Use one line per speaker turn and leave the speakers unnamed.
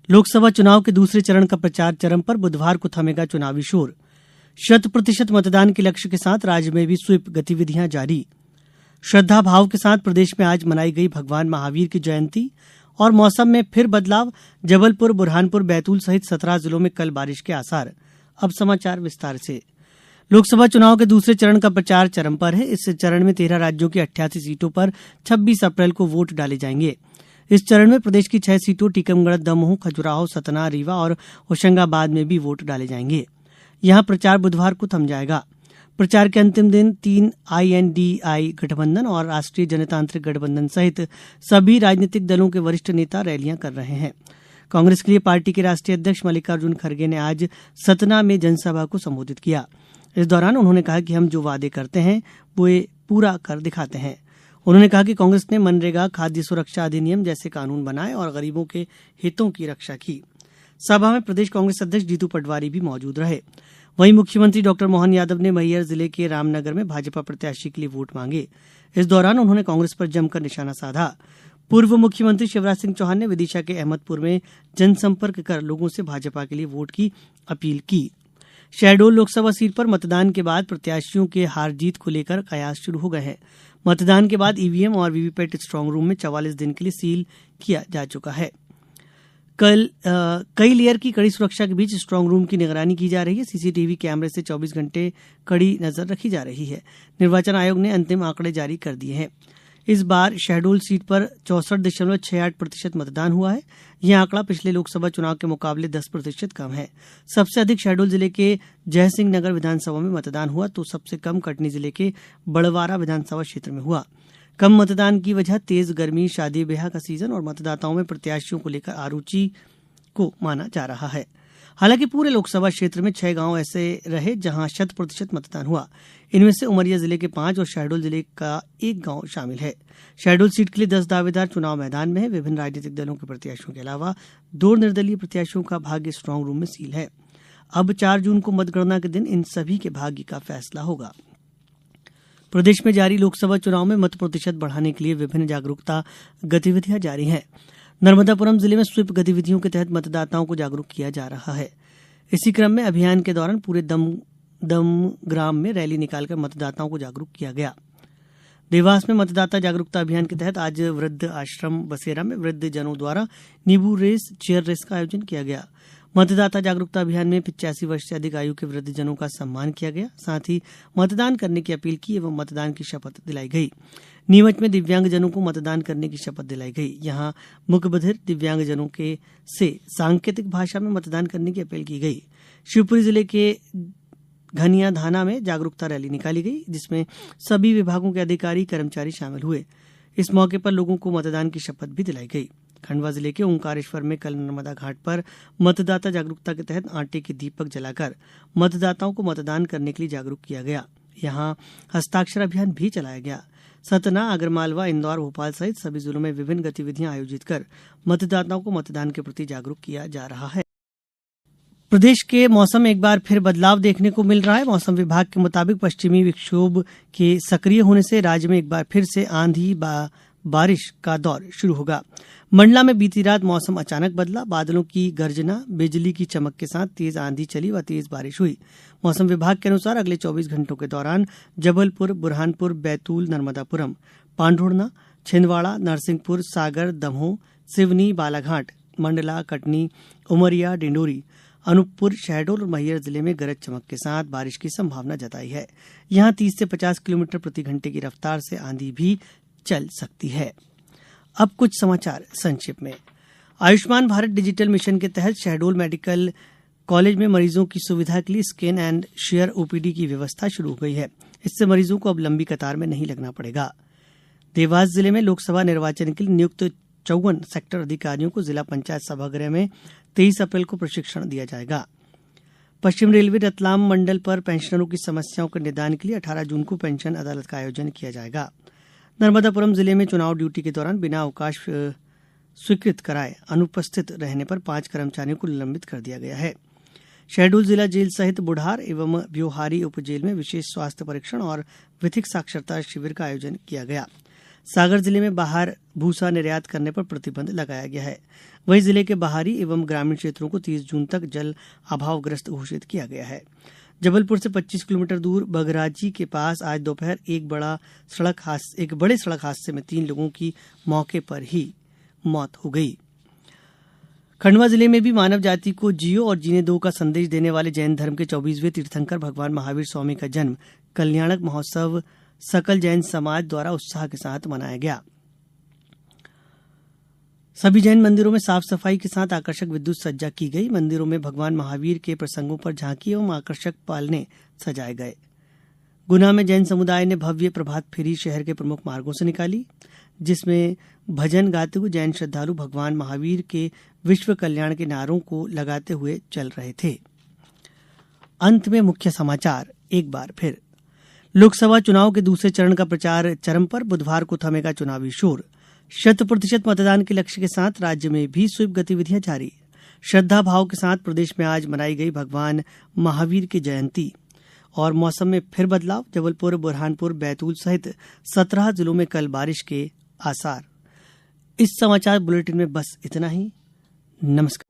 लोकसभा चुनाव के दूसरे चरण का प्रचार चरम पर, बुधवार को थमेगा चुनावी शोर। 100% मतदान के लक्ष्य के साथ राज्य में भी स्वीप गतिविधियां जारी। श्रद्धा भाव के साथ प्रदेश में आज मनाई गई भगवान महावीर की जयंती और मौसम में फिर बदलाव। जबलपुर, बुरहानपुर, बैतूल सहित 17 जिलों में कल बारिश के आसार। अब समाचार विस्तार से। लोकसभा चुनाव के दूसरे चरण का प्रचार चरम पर है। इस चरण में 13 राज्यों की 88 सीटों पर 26 अप्रैल को वोट डाले जाएंगे। इस चरण में प्रदेश की 6 सीटों टीकमगढ़, दमोह, खजुराहो, सतना, रीवा और होशंगाबाद में भी वोट डाले जाएंगे। यहां प्रचार बुधवार को थम जाएगा। प्रचार के अंतिम दिन 3 INDI गठबंधन और राष्ट्रीय जनतांत्रिक गठबंधन सहित सभी राजनीतिक दलों के वरिष्ठ नेता रैलियां कर रहे हैं। कांग्रेस के लिए पार्टी के राष्ट्रीय अध्यक्ष मल्लिकार्जुन खड़गे ने आज सतना में जनसभा को संबोधित किया। इस दौरान उन्होंने कहा कि हम जो वादे करते हैं वो ये पूरा कर दिखाते हैं। उन्होंने कहा कि कांग्रेस ने मनरेगा, खाद्य सुरक्षा अधिनियम जैसे कानून बनाए और गरीबों के हितों की रक्षा की। सभा में प्रदेश कांग्रेस अध्यक्ष जीतू पटवारी भी मौजूद रहे। वहीं मुख्यमंत्री डॉक्टर मोहन यादव ने मैहर जिले के रामनगर में भाजपा प्रत्याशी के लिए वोट मांगे। इस दौरान उन्होंने कांग्रेस पर जमकर निशाना साधा। पूर्व मुख्यमंत्री शिवराज सिंह चौहान ने विदिशा के अहमदपुर में जनसंपर्क कर लोगों से भाजपा के लिए वोट की अपील की। शहडोल लोकसभा सीट पर मतदान के बाद प्रत्याशियों के हार जीत को लेकर कयास शुरू हो गए हैं। मतदान के बाद ईवीएम और वीवीपैट स्ट्रांग रूम में 44 दिन के लिए सील किया जा चुका है। कई लेयर की कड़ी सुरक्षा के बीच स्ट्रांग रूम की निगरानी की जा रही है। सीसीटीवी कैमरे से 24 घंटे कड़ी नजर रखी जा रही है। निर्वाचन आयोग ने अंतिम आंकड़े जारी कर दिए हैं। इस बार शहडोल सीट पर 64.68% मतदान हुआ है। यह आंकड़ा पिछले लोकसभा चुनाव के मुकाबले 10% कम है। सबसे अधिक शहडोल जिले के जयसिंह नगर विधानसभा में मतदान हुआ तो सबसे कम कटनी जिले के बड़वारा विधानसभा क्षेत्र में हुआ। कम मतदान की वजह तेज गर्मी, शादी ब्याह का सीजन और मतदाताओं में प्रत्याशियों को लेकर अरुचि को माना जा रहा है। हालांकि पूरे लोकसभा क्षेत्र में 6 गांव ऐसे रहे जहां 100% मतदान हुआ। इनमें से उमरिया जिले के 5 और शहडोल जिले का 1 गांव शामिल है। शहडोल सीट के लिए 10 दावेदार चुनाव मैदान में है। विभिन्न राजनीतिक दलों के प्रत्याशियों के अलावा 2 निर्दलीय प्रत्याशियों का भाग्य स्ट्रांग रूम में सील है। अब 4 जून को मतगणना के दिन इन सभी के भाग्य का फैसला होगा। प्रदेश में जारी लोकसभा चुनाव में मत प्रतिशत बढ़ाने के लिए विभिन्न जागरूकता गतिविधियां जारी हैं। नर्मदापुरम जिले में स्वीप गतिविधियों के तहत मतदाताओं को जागरूक किया जा रहा है। इसी क्रम में अभियान के दौरान पूरे दम ग्राम में रैली निकालकर मतदाताओं को जागरूक किया गया। देवास में मतदाता जागरूकता अभियान के तहत आज वृद्ध आश्रम बसेरा में वृद्ध जनों द्वारा नींबू रेस, चेयर रेस का आयोजन किया गया। मतदाता जागरूकता अभियान में 85 वर्ष से अधिक आयु के वृद्ध जनों का सम्मान किया गया। साथ ही मतदान करने की अपील की एवं मतदान की शपथ दिलाई गई। नीमच में दिव्यांगजनों को मतदान करने की शपथ दिलाई गई। यहां मुकबधिर दिव्यांगजनों के से सांकेतिक भाषा में मतदान करने की अपील की गई। शिवपुरी जिले के घनिया धाना में जागरूकता रैली निकाली गई जिसमें सभी विभागों के अधिकारी कर्मचारी शामिल हुए। इस मौके पर लोगों को मतदान की शपथ भी दिलाई गई। खंडवा जिले के ओंकारेश्वर में कल नर्मदा घाट पर मतदाता जागरूकता के तहत आटे के दीपक जलाकर मतदाताओं को मतदान करने के लिए जागरूक किया गया। यहां हस्ताक्षर अभियान भी चलाया गया। सतना, आगरमालवा, इंदौर, भोपाल सहित सभी जिलों में विभिन्न गतिविधियां आयोजित कर मतदाताओं को मतदान के प्रति जागरूक किया जा रहा है। प्रदेश के मौसम में एक बार फिर बदलाव देखने को मिल रहा है। मौसम विभाग के मुताबिक पश्चिमी विक्षोभ के सक्रिय होने से राज्य में एक बार फिर से आंधी बारिश का दौर शुरू होगा। मंडला में बीती रात मौसम अचानक बदला। बादलों की गर्जना, बिजली की चमक के साथ तेज आंधी चली व तेज बारिश हुई। मौसम विभाग के अनुसार अगले 24 घंटों के दौरान जबलपुर, बुरहानपुर, बैतूल, नर्मदापुरम, पांढुर्णा, छिंदवाड़ा, नरसिंहपुर, सागर, दमोह, सिवनी, बालाघाट, मंडला, कटनी, उमरिया, डिंडोरी, अनूपपुर, शहडोल और मैहर जिले में गरज चमक के साथ बारिश की संभावना जताई है। यहां 30 से 50 किलोमीटर प्रति घंटे की रफ्तार से आंधी भी चल सकती है। अब कुछ समाचार संक्षिप्त में। आयुष्मान भारत डिजिटल मिशन के तहत शहडोल मेडिकल कॉलेज में मरीजों की सुविधा के लिए स्कैन एंड शेयर ओपीडी की व्यवस्था शुरू हो गई है। इससे मरीजों को अब लंबी कतार में नहीं लगना पड़ेगा। देवास जिले में लोकसभा निर्वाचन के लिए नियुक्त 54 सेक्टर अधिकारियों को जिला पंचायत सभागृह में 23 अप्रैल को प्रशिक्षण दिया जाएगा। पश्चिम रेलवे रतलाम मंडल पर पेंशनरों की समस्याओं के निदान के लिए 18 जून को पेंशन अदालत का आयोजन किया जाएगा। नर्मदापुरम जिले में चुनाव ड्यूटी के दौरान बिना अवकाश स्वीकृत कराए अनुपस्थित रहने पर 5 कर्मचारियों को निलंबित कर दिया गया है। शहडोल जिला जेल सहित बुढ़ार एवं ब्योहारी उपजेल में विशेष स्वास्थ्य परीक्षण और विधिक साक्षरता शिविर का आयोजन किया गया। सागर जिले में बाहर भूसा निर्यात करने पर प्रतिबंध लगाया गया है। वहीं जिले के बाहरी एवं ग्रामीण क्षेत्रों को 30 जून तक जल अभावग्रस्त घोषित किया गया है। जबलपुर से 25 किलोमीटर दूर बघराजी के पास आज दोपहर एक बड़े सड़क हादसे में 3 लोगों की मौके पर ही मौत हो गई। खंडवा जिले में भी मानव जाति को जियो और जीने दो का संदेश देने वाले जैन धर्म के 24वें तीर्थंकर भगवान महावीर स्वामी का जन्म कल्याणक महोत्सव सकल जैन समाज द्वारा उत्साह के साथ मनाया गया। सभी जैन मंदिरों में साफ सफाई के साथ आकर्षक विद्युत सज्जा की गई। मंदिरों में भगवान महावीर के प्रसंगों पर झांकी एवं आकर्षक पालने सजाए गए। गुना में जैन समुदाय ने भव्य प्रभात फेरी शहर के प्रमुख मार्गों से निकाली, जिसमें भजन गाते हुए जैन श्रद्धालु भगवान महावीर के विश्व कल्याण के नारों को लगाते हुए चल रहे थे। अंत में मुख्य समाचार एक बार फिर। लोकसभा चुनाव के दूसरे चरण का प्रचार चरम पर, बुधवार को थमेगा चुनावी शोर। 100% मतदान के लक्ष्य के साथ राज्य में भी स्वीप गतिविधियां जारी। श्रद्धा भाव के साथ प्रदेश में आज मनाई गई भगवान महावीर की जयंती। और मौसम में फिर बदलाव, जबलपुर, बुरहानपुर, बैतूल सहित 17 जिलों में कल बारिश के आसार। इस समाचार बुलेटिन में बस इतना ही। नमस्कार।